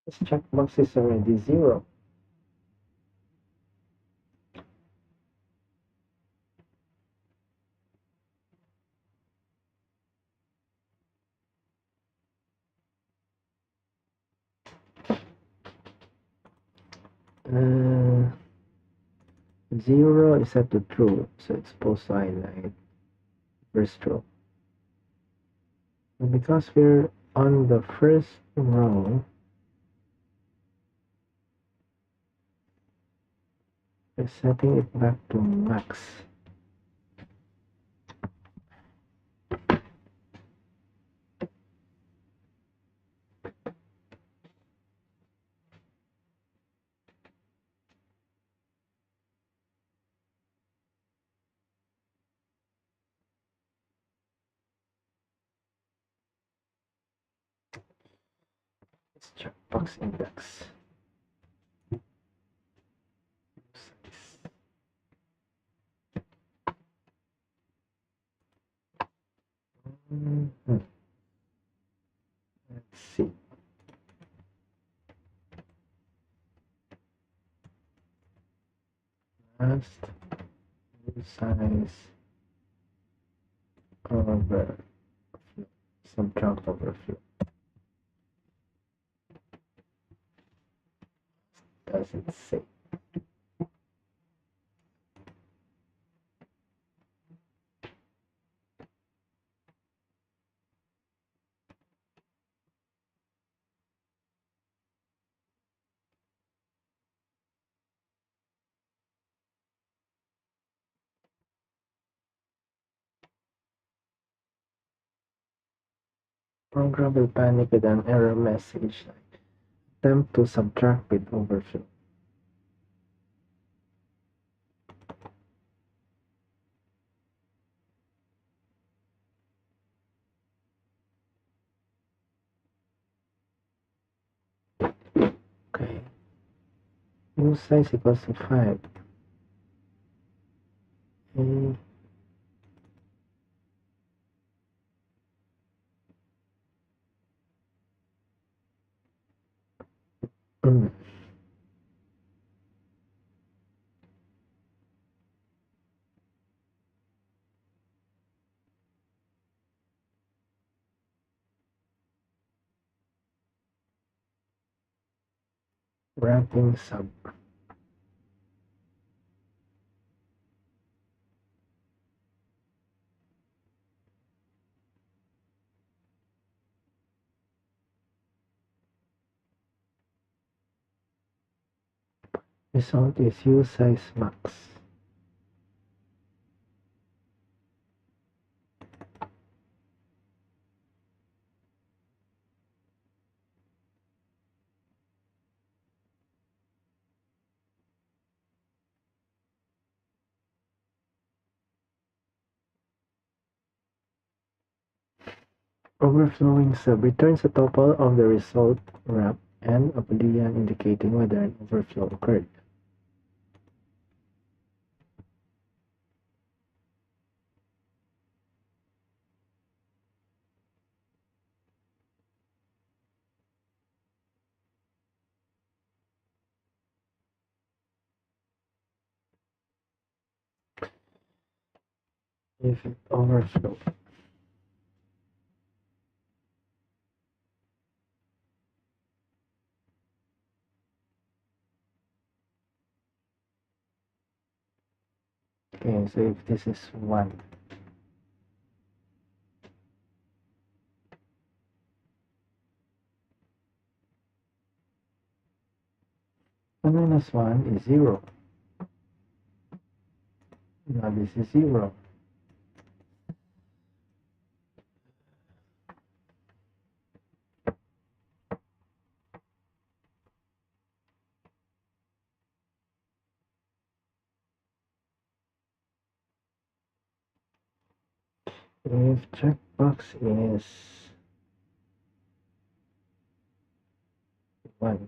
This checkbox is already 0. Uh, 0 is set to true, so it's supposed to highlight first row. And because we're on the first row, we're setting it back to max. Let's check box index. Let's see. Last size overflow. Subtract overflow. Does it say? Program will panic with an error message like attempt to subtract with overflow. Okay. U size equals to 5. A wrapping sub. Result is U size max. Overflowing sub returns a total of the result wrap and a boolean indicating whether an overflow occurred. If it overflows. Okay, so if this is 1, one minus 1 is 0. Now this is 0. If checkbox is 1,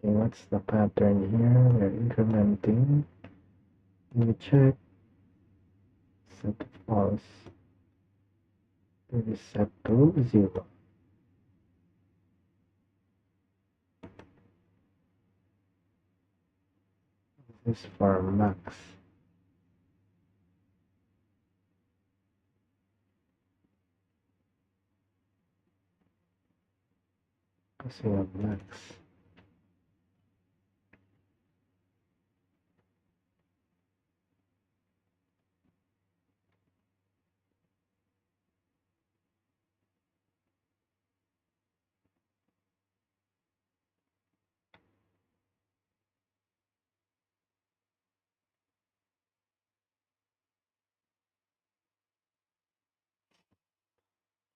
okay, what's the pattern here? We're incrementing. Let me check. Set to false. It is set to 0. This is for max. Because we have max.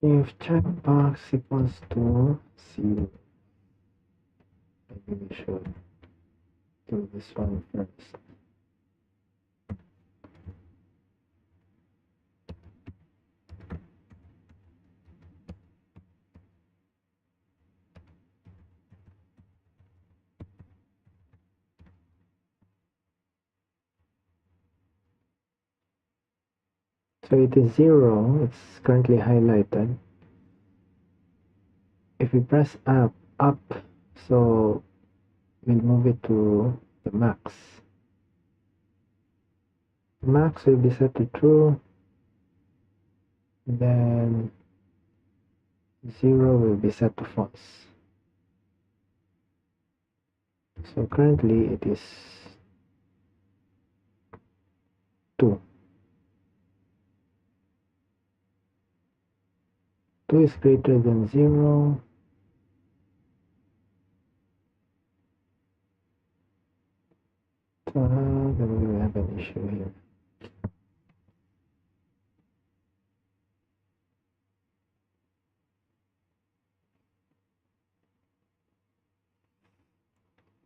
If checkbox equals to 0, maybe we should do this one first. So it is 0, it's currently highlighted. If we press up, so we'll move it to the max. Max will be set to true, then 0 will be set to false. So currently it is 2. 2 is greater than 0. Then we will have an issue here.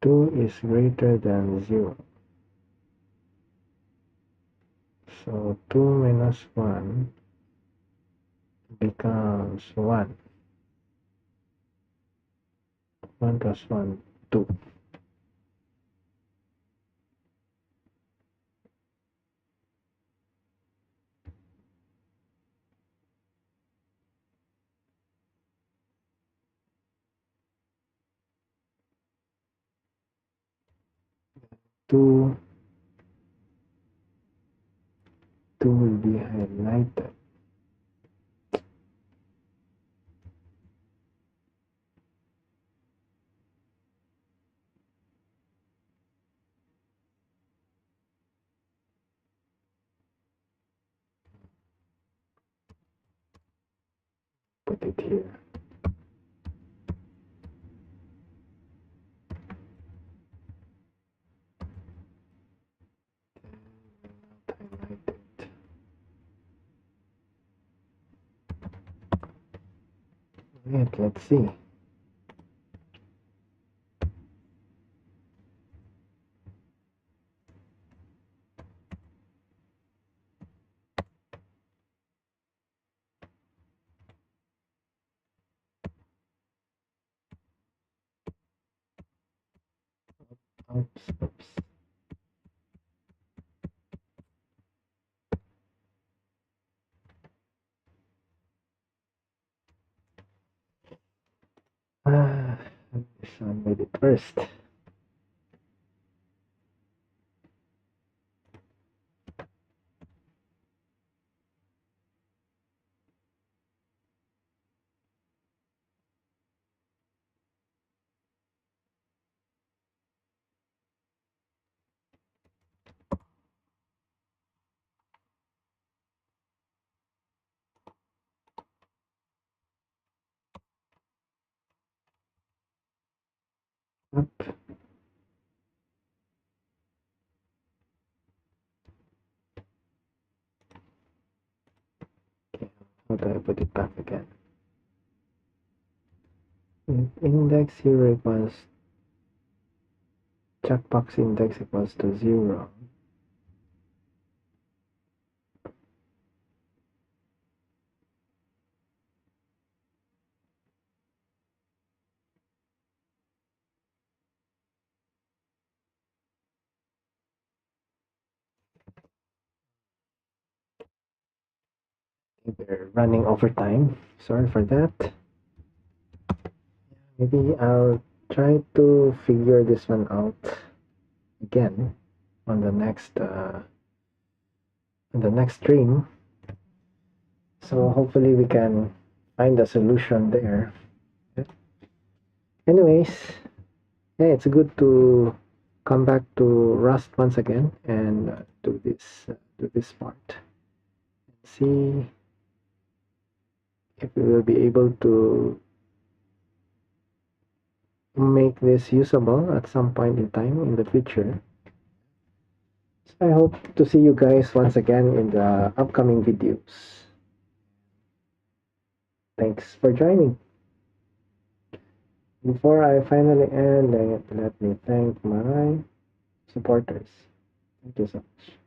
Two is greater than 0. So 2 minus 1 becomes 1. 1 plus 1, 2. Two will be highlighted. Put it here. Highlighted. Wait, let's see. Oops. This one made it first. Up. Okay, how do I put it back again? Index here equals checkbox index equals to 0. We're running over time. Sorry for that. Maybe I'll try to figure this one out again on the next stream. So hopefully we can find a solution there. Anyways, yeah, it's good to come back to Rust once again and do this part. See if we will be able to make this usable at some point in time in the future. So I hope to see you guys once again in the upcoming videos. Thanks for joining. Before I finally end, let me thank my supporters. Thank you so much.